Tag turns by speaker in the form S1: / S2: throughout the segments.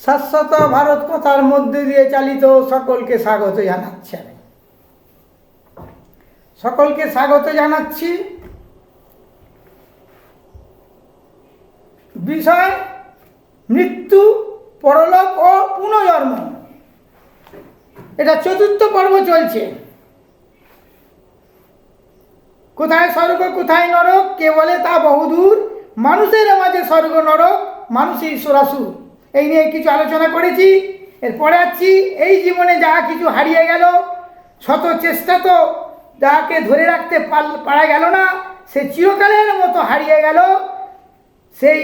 S1: শাশ্বত ভারত কথার মধ্যে দিয়ে চালিত সকলকে স্বাগত জানাচ্ছি। আমি সকলকে স্বাগত জানাচ্ছি। বিষয় মৃত্যু, পরলোক ও পুনর্জন্ম। এটা চতুর্থ পর্ব চলছে। কোথায় স্বর্গ কোথায় নরক, কে বলে তা বহুদূর, মানুষের মাঝে স্বর্গ নরক, মানুষই ঈশ্বরাসুর। এই নিয়ে কিছু আলোচনা করেছি। এরপরে আছি এই জীবনে যা কিছু হারিয়ে গেল, শত চেষ্টা তো যাকে ধরে রাখতে পারা গেল না, সে চিরকালের মতো হারিয়ে গেল। সেই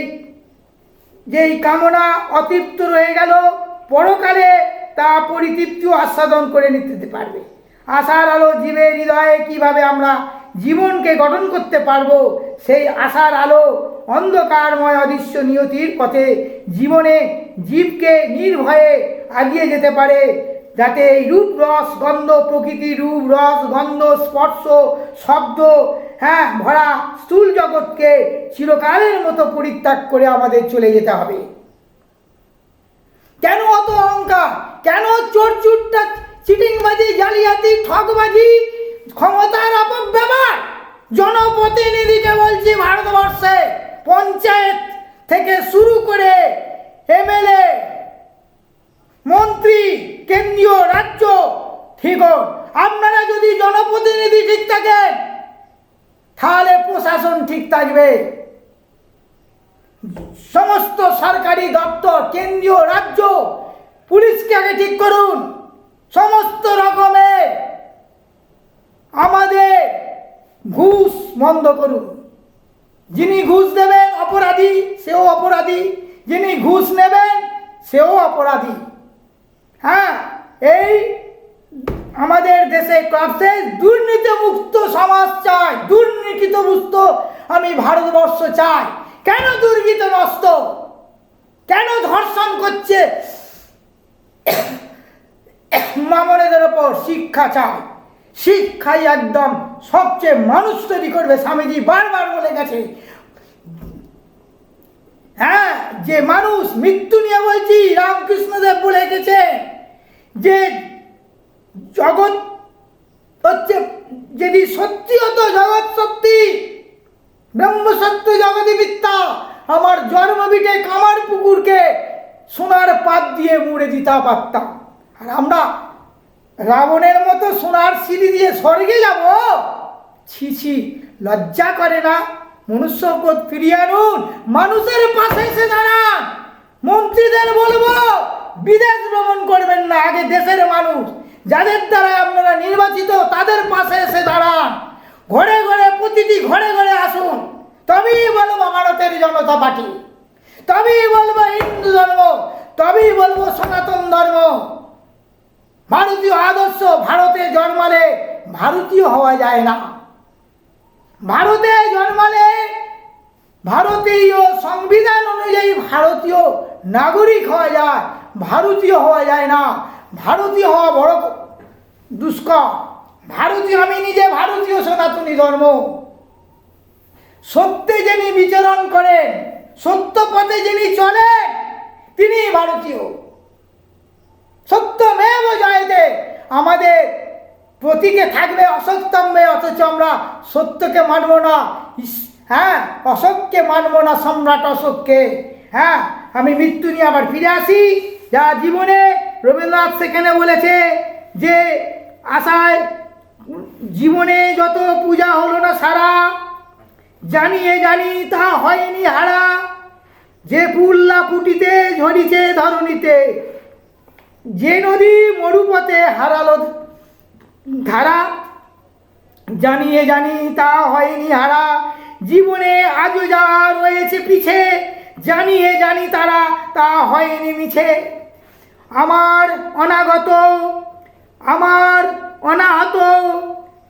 S1: যেই কামনা অতৃপ্ত রয়ে গেল, পরকালে তা পরিতৃপ্তি আস্বাদন করে নিতে পারবে। আশার আলো জীবের হৃদয়ে কিভাবে আমরা জীবনকে গঠন করতে পারবো, সেই আশার আলো অন্ধকারময় অদৃশ্য নিয়তির পথে জীবনে জীবকে নির্ভয়ে এগিয়ে যেতে পারে, যাতে এই রূপ রস গন্ধ, প্রকৃতি রূপ রস গন্ধ স্পর্শ শব্দ ভরা স্থূল জগৎকে চিরকালের মতো পরিত্যাগ করে আমাদের চলে যেতে হবে। কেন অত অহংকার? কেন চোরচুট্টা, চিটিংবাজি, জালিয়াতি, ঠকবাজি, ক্ষমতার অপব্যবহার? জনপ্রতিনিধিকে বলছি, ভারতবর্ষে পঞ্চায়েত থেকে শুরু করে এমএলএ, মন্ত্রী, কেন্দ্রীয়, রাজ্য, ঠিক আপনারা যদি জনপ্রতিনিধি ঠিক থাকেন, তাহলে প্রশাসন ঠিক থাকবে। সমস্ত সরকারি দপ্তর, কেন্দ্রীয়, রাজ্য, পুলিশকে আগে ঠিক করুন। সমস্ত রকমের আমাদের ঘুষ বন্ধ করুন। যিনি ঘুষ দেবেন অপরাধী, সেও অপরাধী। যিনি ঘুষ নেবেন সেও অপরাধী। এই আমাদের দেশে ক্লাবসে দুর্নীতি মুক্ত সমাজ চাই, দুর্নীতি মুক্ত আমি ভারতবর্ষ চাই। কেন দুর্নীত নষ্ট? কেন ধর্ষণ করছে মামনেদের ওপর? শিক্ষা চাই। শিক্ষাই একদম সবচেয়ে মানুষ তৈরি করবে। স্বামীজি বারবার বলে গেছে, যে মানুষ মৃত্যু নিয়ে বলছি, রামকৃষ্ণদেব বলে গেছে যে জগৎ হচ্ছে, যদি সত্যি হতো জগৎ সত্যি, ব্রহ্ম সত্য জগৎ মিথ্যা, আমার জন্মভিটে কামার পুকুরকে সোনার পাত দিয়ে মুড়ে দিতে পারতাম। আর আমরা রাবণের মতো সোনার সিঁড়ি দিয়ে স্বর্গে যাব? ছি ছি, লজ্জা করে না? মনুষ্যবোধ ফিরিয়ে আনুন, মানুষের পাশে এসে দাঁড়ান। মন্ত্রীদের বলবো, বিদেশ ভ্রমণ করবেন না, আগে দেশের মানুষ যাদের দ্বারা আপনারা নির্বাচিত তাদের পাশে এসে দাঁড়ান। ঘরে ঘরে, প্রতিটি ঘরে ঘরে আসুন। তবেই বলবো ভারতের জনতা পার্টি, তবেই বলবো হিন্দু ধর্ম, তবেই বলবো সনাতন ধর্ম। ভারতীয় আদর্শ, ভারতে জন্মালে ভারতীয় হওয়া যায় না। ভারতে জন্মালে ভারতীয় সংবিধান অনুযায়ী ভারতীয় নাগরিক হওয়া যায়, ভারতীয় হওয়া যায় না। ভারতীয় হওয়া বড় দুষ্কর। ভারতীয়, আমি নিজে ভারতীয়, সনাতনী ধর্ম। সত্যে যিনি বিচরণ করেন, সত্য পথে যিনি চলেন, তিনি ভারতীয়। সত্যমেব জয়তে। আমাদের প্রতীকে থাকবে অসত্যম্যে, অথচ আমরা সত্যকে মানব না। অশোককে মানব না, সম্রাট অশোককে। আমি মৃত্যু নিয়ে আবার ফিরে আসি। যা জীবনে রবীন্দ্রনাথ সেখানে বলেছে যে আশায় জীবনে যত পূজা হলো না সারা, জানিয়ে জানি তা হয়নি হারা, যে ফুল্লা ফুটিতে ঝরিছে ধরণীতে, যে নদী মরুপথে হারালো ধারা, জানিয়ে জানি তা হয়নি হারা, জীবনে আজও যা রয়েছে পিছে, জানিয়ে জানি তারা তা হয়নি মিছে। আমার অনাগত, আমার অনাহত,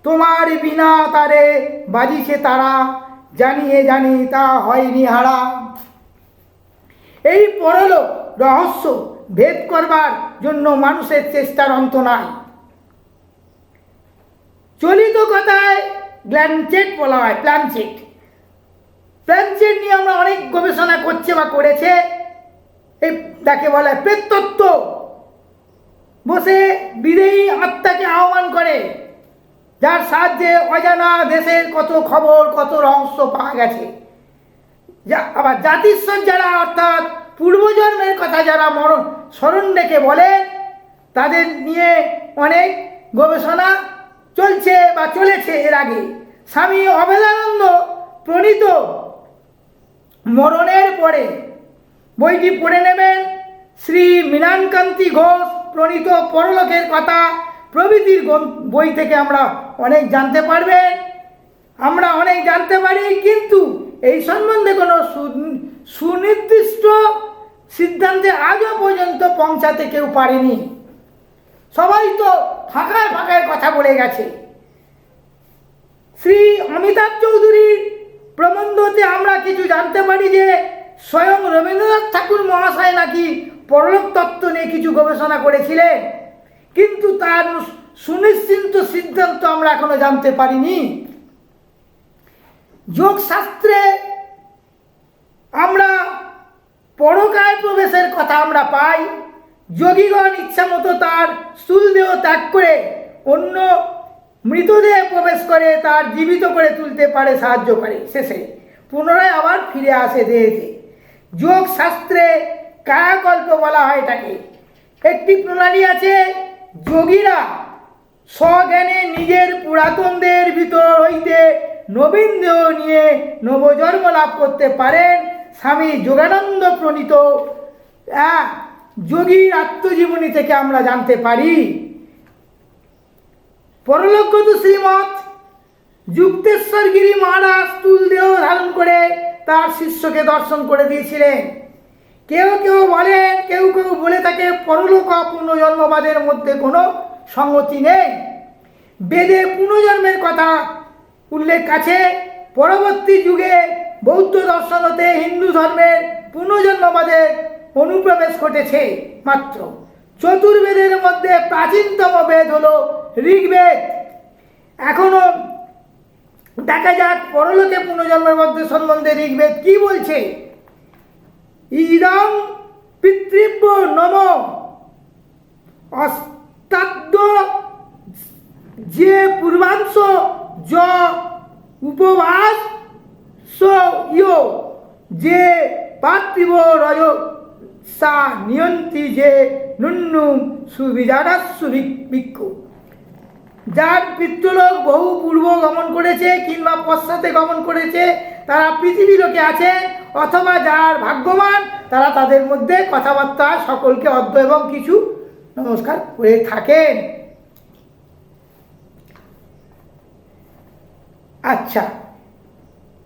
S1: তোমার বিনা তারে বাজিছে তারা, জানিয়ে জানি তা হয়নি হারা। এই পরলোক রহস্য ভেদ করবার জন্য মানুষের চেষ্টার অন্ত নাই। চলিত কথায় প্ল্যানচেট বলা হয়, প্ল্যানচেট। প্ল্যানচেট নিয়ে আমরা অনেক গবেষণা করছে বা করেছে। এই তাকে বলা হয় প্রেততত্ত্ব, বসে বিদেয়ী আত্মাকে আহ্বান করে, যার সাহায্যে অজানা দেশের কত খবর, কত রহস্য পাওয়া গেছে। আবার জাতিস্বর যারা, অর্থাৎ পূর্বজন্মের কথা যারা স্মরণ রেখে বলে, তাদের নিয়ে অনেক গবেষণা চলছে বা চলেছে এর আগে। স্বামী অভেদানন্দ প্রণীত মরণের পরে বইটি পড়ে নেবেন। শ্রী মীনানকান্তি ঘোষ প্রণীত পরলোকের কথা প্রভৃতির বই থেকে আমরা অনেক জানতে পারবেন, আমরা অনেক জানতে পারি, কিন্তু এই সম্বন্ধে কোনো সুনির্দিষ্ট সিদ্ধান্তে আজও পর্যন্ত পৌঁছাতে কেউ পারেনি। সবাই তো ফাঁকায় ফাঁকায় কথা বলে গেছে। শ্রী অমিতাভ চৌধুরীর প্রবন্ধতে আমরা কিছু জানতে পারি যে স্বয়ং রবীন্দ্রনাথ ঠাকুর মহাশয় নাকি পরলোক তত্ত্ব নিয়ে কিছু গবেষণা করেছিলেন, কিন্তু তার সুনিশ্চিত সিদ্ধান্ত আমরা এখনো জানতে পারিনি। যোগশাস্ত্রে আমরা পরকায় প্রবেশের কথা আমরা পাই। যোগীগণ ইচ্ছা মতো তার স্থূলদেহ ত্যাগ করে অন্য মৃতদেহে প্রবেশ করে তার জীবিত করে তুলতে পারে, সাহায্য করে, শেষে পুনরায় আবার ফিরে আসে দেহেতে। যোগশাস্ত্রে কায়াকল্প বলা হয় এটাকে। একটি প্রণালী আছে, যোগীরা স্বজ্ঞানে নিজের পুরাতন দেহের ভিতর হইতে নবীন দেহ নিয়ে নবজন্ম লাভ করতে পারেন। স্বামী যোগানন্দ প্রণীত যোগীর আত্মজীবনী থেকে আমরা জানতে পারি। পরলোকগত শ্রীমৎ যুক্তেশ্বর গিরি মহারাজ স্থূল দেহ ধারণ করে তার শিষ্যকে দর্শন করে দিয়েছিলেন। কেউ কেউ বলেন, কেউ কেউ বলে থাকে পরলোক পুনর্জন্মবাদের মধ্যে কোনো সঙ্গতি নেই। বেদে পুনর্জন্মের কথা উল্লেখ আছে। পরবর্তী যুগে বৌদ্ধ দর্শন হতে হিন্দু ধর্মের পুনর্জন্মবাদের অনুপ্রবেশ ঘটেছে মাত্র। চতুর্বেদের মধ্যে প্রাচীনতম বেদ হলো ঋগ্বেদ। এখনো দেখা যাক পরলোকে পুনর্জন্মের মধ্যে সম্বন্ধে ঋগ্বেদ কি বলছে। ইদং পিতৃব্য নম অস্তাদ্য, যে পূর্বাংশ য উপবাস ইয়, যে পার্থিব রজ সা নিয়ন্তি, যে নুন্নুম সুবিজারাস্যু ভিক্ষু। যার পিতৃলোক বহু পূর্ব গমন করেছে কিংবা পশ্চাতে গমন করেছে, তারা পৃথিবী লোকে আছেন, অথবা যার ভাগ্যবান তারা তাদের মধ্যে কথাবার্তা সকলকে অদ্য এবং কিছু নমস্কার করে থাকেন। আচ্ছা,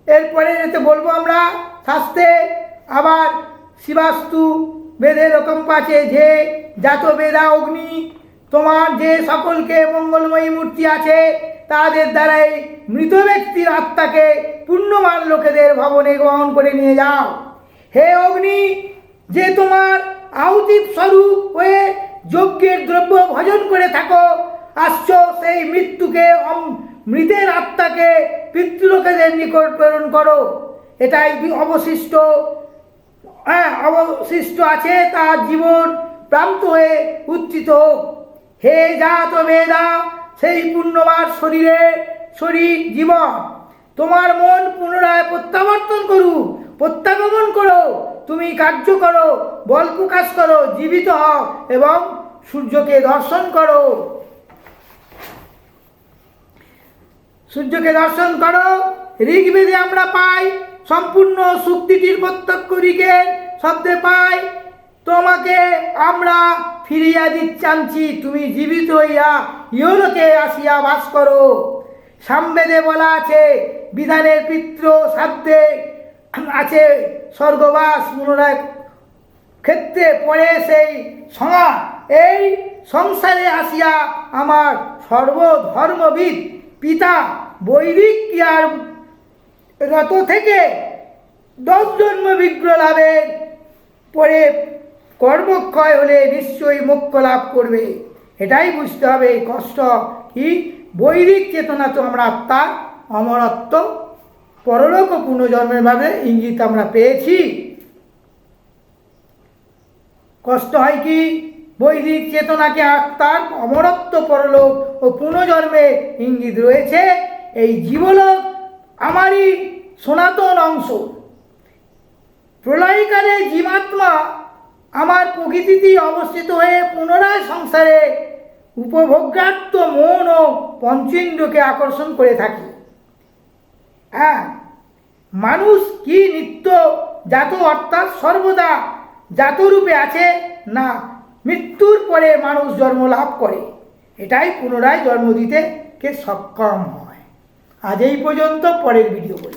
S1: এরপরে যেতে বলবো আমরা শাস্ত্রে আবার শিবাস্তু বেদে রকম পাচ্ছে যে জাত বেদা অগ্নি, তোমার যে সকলকে মঙ্গলময়ী মূর্তি আছে তাদের দ্বারাই মৃত ব্যক্তির আত্মাকে পুণ্যবান লোকেদের ভবনে গ্রহণ করে নিয়ে যাও। হে অগ্নি, যে তোমার আহুতি স্বরূপ হয়ে যজ্ঞের দ্রব্য ভজন করে থাকো, আসছ সেই মৃতের আত্মাকে পিতৃলোকেদের নিকট প্রেরণ করো। এটাই অবশিষ্ট আছে তার জীবন প্রান্ত হয়ে উত্থিত হোক। হে জাত বেদা, সেই পুণ্যবান শরীর জীবন, তোমার মন পুনরায় প্রত্যাগমন করো, তুমি কার্য করো, বল প্রকাশ করো, জীবিত হও এবং সূর্যকে দর্শন করো। সূর্যকে দর্শন করো ঋগ্বেদে আমরা পাই। সম্পূর্ণ সুক্তিটির প্রত্যক্ষ ঋগের শব্দে পাই, তোমাকে আমরা ফিরিয়া দিচ্ছি, তুমি জীবিত হইয়া ইহলোকে আসিয়া বাস করো। সামবেদে বলা আছে, বিধানের পিতৃ শব্দে আছে স্বর্গবাস, পুনরায় ক্ষেত্রে পড়ে সেই সংজ্ঞা। এই সংসারে আসিয়া আমার সর্বধর্মবিদ পিতা বৈদিক ক্রিয়ার রত থেকে 10 জন্ম বিগ্রহ লাভের পরে কর্মক্ষয় হলে নিশ্চয়ই মোক্ষ লাভ করবে। এটাই বুঝতে হবে। কষ্ট কি? বৈদিক চেতনা তো আমরা আত্মার অমরত্ব, পরলোক ও পুনর্জন্মের ভাবে ইঙ্গিত আমরা পেয়েছি। কষ্ট হয় কি? বৈদিক চেতনাকে আত্মার অমরত্ব, পরলোক ও পুনর্জন্মে ইঙ্গিত রয়েছে। এই জীবলোক আমারই সনাতন অংশ। প্রলয়কালে জীবাত্মা আমার প্রকৃতিতেই অবস্থিত হয়ে পুনরায় সংসারে উপভোগ্যার্থ মন ও পঞ্চেন্দ্রকে আকর্ষণ করে থাকি। হ্যাঁ, মানুষ কি নিত্য জাত, অর্থাৎ সর্বদা জাতরূপে আছে, না মৃত্যুর পরে মানুষ জন্ম লাভ করে, এটাই পুনরায় জন্ম দিতে কে সক্ষম হয়। আজ এই পর্যন্ত, পরের ভিডিও বলি।